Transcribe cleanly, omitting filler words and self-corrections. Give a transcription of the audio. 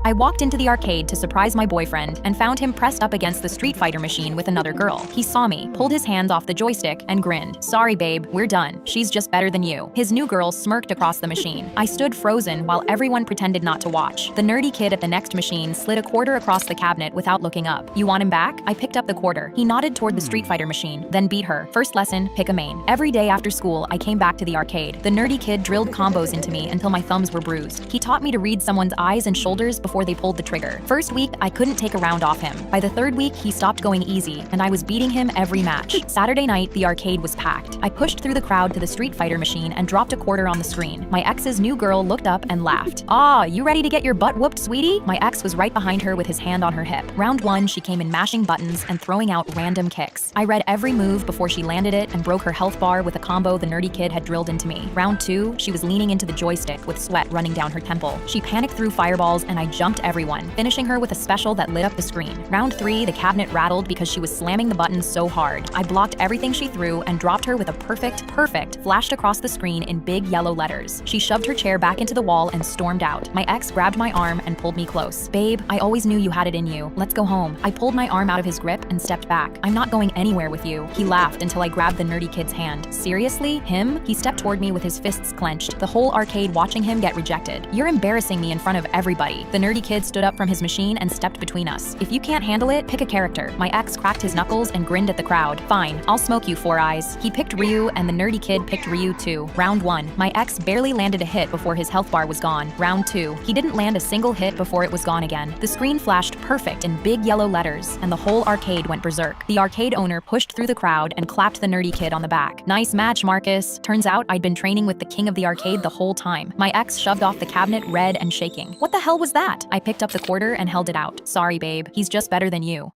I walked into the arcade to surprise my boyfriend and found him pressed up against the Street Fighter machine with another girl. He saw me, pulled his hands off the joystick, and grinned. "Sorry, babe, we're done. She's just better than you." His new girl smirked across the machine. I stood frozen while everyone pretended not to watch. The nerdy kid at the next machine slid a quarter across the cabinet without looking up. "You want him back?" I picked up the quarter. He nodded toward the Street Fighter machine, then beat her. First lesson, pick a main. Every day after school, I came back to the arcade. The nerdy kid drilled combos into me until my thumbs were bruised. He taught me to read someone's eyes and shoulders before they pulled the trigger. First week, I couldn't take a round off him. By the third week, he stopped going easy, and I was beating him every match. Saturday night, the arcade was packed. I pushed through the crowd to the Street Fighter machine and dropped a quarter on the screen. My ex's new girl looked up and laughed. "Ah, you ready to get your butt whooped, sweetie?" My ex was right behind her with his hand on her hip. Round 1, she came in mashing buttons and throwing out random kicks. I read every move before she landed it and broke her health bar with a combo the nerdy kid had drilled into me. Round 2, she was leaning into the joystick with sweat running down her temple. She panicked through fireballs and I jumped everyone, finishing her with a special that lit up the screen. Round 3, the cabinet rattled because she was slamming the buttons so hard. I blocked everything she threw and dropped her with a perfect flashed across the screen in big yellow letters. She shoved her chair back into the wall and stormed out. My ex grabbed my arm and pulled me close. "Babe, I always knew you had it in you. Let's go home." I pulled my arm out of his grip and stepped back. "I'm not going anywhere with you." He laughed until I grabbed the nerdy kid's hand. "Seriously? Him?" He stepped toward me with his fists clenched, the whole arcade watching him get rejected. "You're embarrassing me in front of everybody." The nerdy kid stood up from his machine and stepped between us. "If you can't handle it, pick a character." My ex cracked his knuckles and grinned at the crowd. "Fine, I'll smoke you, Four Eyes." He picked Ryu and the nerdy kid picked Ryu too. Round 1, my ex barely landed a hit before his health bar was gone. Round 2, he didn't land a single hit before it was gone again. The screen flashed perfect in big yellow letters and the whole arcade went berserk. The arcade owner pushed through the crowd and clapped the nerdy kid on the back. "Nice match, Marcus." Turns out I'd been training with the king of the arcade the whole time. My ex shoved off the cabinet red and shaking. "What the hell was that?" I picked up the quarter and held it out. "Sorry, babe. He's just better than you."